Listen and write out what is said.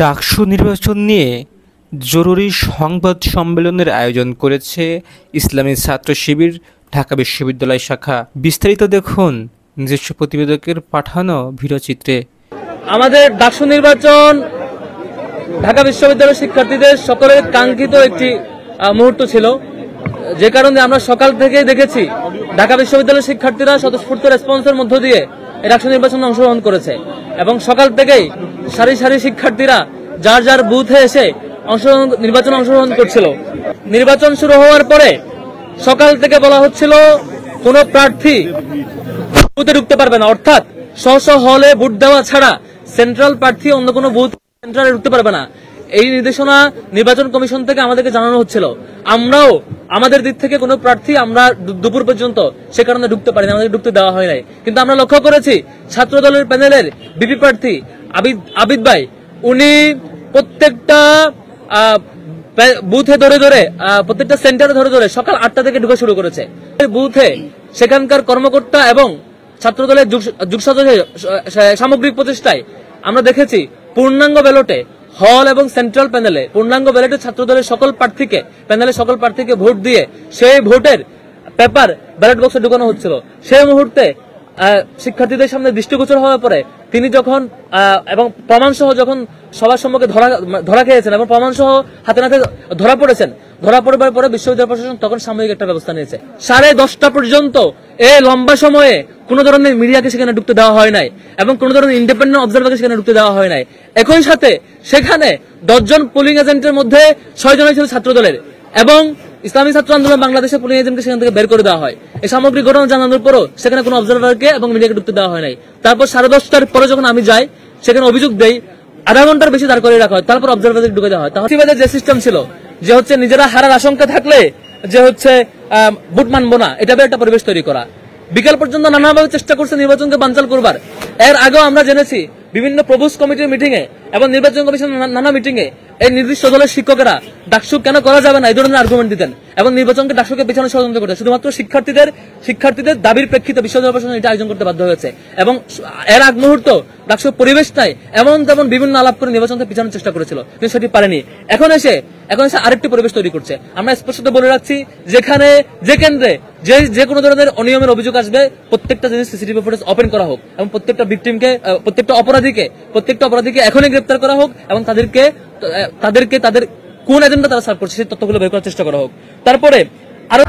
ডাকসু নির্বাচন নিয়ে জরুরি সংবাদ সম্মেলনের আয়োজন করেছে ইসলামী ছাত্র শিবির ঢাকা বিশ্ববিদ্যালয় শাখা। বিস্তারিত দেখুন নিজস্ব প্রতিবেদকের পাঠানো ভিডিওচিত্রে। আমাদের ডাকসু নির্বাচন ঢাকা বিশ্ববিদ্যালয়ের শিক্ষার্থীদের সকলের কাঙ্ক্ষিত একটি মুহূর্ত ছিল, যে কারণে আমরা সকাল থেকেই দেখেছি ঢাকা বিশ্ববিদ্যালয়ের শিক্ষার্থীরা স্বতঃস্ফূর্ত রেসপন্সের মধ্য দিয়ে ডাকসু নির্বাচনে অংশগ্রহণ করেছে এবং সকাল থেকেই সারি সারি শিক্ষার্থীরা যার যার বুথে এসে নির্বাচনে অংশগ্রহণ করছিল। নির্বাচন শুরু হওয়ার পরে সকাল থেকে বলা হচ্ছিল কোন প্রার্থী বুথে ঢুকতে পারবে না, অর্থাৎ স্ব হলে ভোট দেওয়া ছাড়া সেন্ট্রাল প্রার্থী অন্য কোনো বুথ সেন্ট্রালে ঢুকতে পারবে না। এই নির্দেশনা নির্বাচন কমিশন থেকে আমাদেরকে জানানো হচ্ছিল। আমরাও আমাদের দিক থেকে কোনো প্রার্থী আমরা দুপুর পর্যন্ত সে কারণে ঢুকতে পারিনি, আমাদের ঢুকতে দেওয়া হয় নাই। কিন্তু আমরা লক্ষ্য করেছি ছাত্র দলের প্যানেলের বিপি প্রার্থী আবিদ ভাই উনি প্রত্যেকটা বুথে ধরে ধরে প্রত্যেকটা সেন্টারে ধরে ধরে সকাল 8টা থেকে ঢুকে শুরু করেছে। বুথে সেখানকার কর্মকর্তা এবং ছাত্র দলের সামগ্রিক প্রচেষ্টায় আমরা দেখেছি পূর্ণাঙ্গ ব্যালটে হল এবং সেন্ট্রাল প্যানেলে পূর্ণাঙ্গ ব্যালটে ছাত্র দলের সকল প্রার্থীকে প্যানেলে সকল প্রার্থীকে ভোট দিয়ে সেই ভোটের পেপার ব্যালট বক্সে ঢুকানো হচ্ছিল। সেই মুহূর্তে শিক্ষার্থীদের সামনে দৃষ্টিগোচর হওয়ার পরে তিনি যখন এবং প্রমাণ সহ যখন সবার সম্মুখে ধরা খেয়েছেন এবং প্রমাণ সহ হাতে নাতে ধরা পড়েছেন, ধরা পড়বার পরে বিশ্ববিদ্যালয় প্রশাসন তখন সাময়িক একটা ব্যবস্থা নিয়েছে। 10:30 পর্যন্ত এই লম্বা সময়ে কোন ধরনের মিডিয়াকে সেখানে ঢুকতে দেওয়া হয় নাই এবং কোন ধরনের ইন্ডিপেন্ডেন্ট অবজারভারকে সেখানে ঢুকতে দেওয়া হয় নাই। একই সাথে সেখানে 10 জন পোলিং এজেন্টের মধ্যে 6 জনই ছিল ছাত্র দলের এবং ইসলামী ছাত্র আন্দোলন বাংলাদেশের পোলিং এজেন্টকে সেখান থেকে বের করে দেওয়া হয়। এই সামগ্রিক ঘটনা জানানোর পরও সেখানে কোনো অবজারভারকে এবং মিডিয়াকে ঢুকতে দেওয়া হয় নাই। তারপর 10:30টার পরে যখন আমি যাই সেখানে অভিযোগ দেই, আধা ঘন্টার বেশি দাঁড় করে রাখা হয়, তারপর অবজারভারকে ঢুকে দেওয়া হয়। তাহলে যে সিস্টেম ছিল যে হচ্ছে নিজেরা হারার আশঙ্কা থাকলে যে হচ্ছে ভোট মানবো না, এটা একটা পরিবেশ তৈরি করা। বিকাল পর্যন্ত নানাভাবে চেষ্টা করছে নির্বাচনকে বানচাল করবার। এর আগেও আমরা জেনেছি বিভিন্ন প্রভোস্ট কমিটির মিটিং এ এবং নির্বাচন কমিশনের নানা মিটিং এ এই নির্দিষ্ট দলের শিক্ষকেরা ডাকসু কেন করা যাবে না এই ধরনের আর্গুমেন্ট দিতেন এবং নির্বাচনকে ডাকসুকে পেছনে ষড়যন্ত্র করতেন। শুধুমাত্র শিক্ষার্থীদের দাবির প্রেক্ষিতে বিশ্ববিদ্যালয় প্রশাসন এটা আয়োজন করতে বাধ্য হয়েছে এবং এর আগ মুহূর্ত ডাকসুর পরিবেশ নাই এমন তেমন বিভিন্ন আলাপ করে নির্বাচনকে পিছানোর চেষ্টা করেছিল, কিন্তু সেটি পারেনি। এখন এসে আরেকটি পরিবেশ তৈরি করছে। আমরা স্পষ্ট বলে রাখছি, যেখানে যে কেন্দ্রে যে কোনো ধরনের অনিয়মের অভিযোগ আসবে প্রত্যেকটা জিনিস সিসিটিভি ফুটেজ ওপেন করা হোক এবং প্রত্যেকটা ভিকটিমকে প্রত্যেকটা অপরাধীকে এখনই গ্রেপ্তার করা হোক এবং তাদের কোন এজেন্ডা তারা সার্ভ করছে সেই তথ্যগুলো বের করার চেষ্টা করা হোক। তারপরে আরো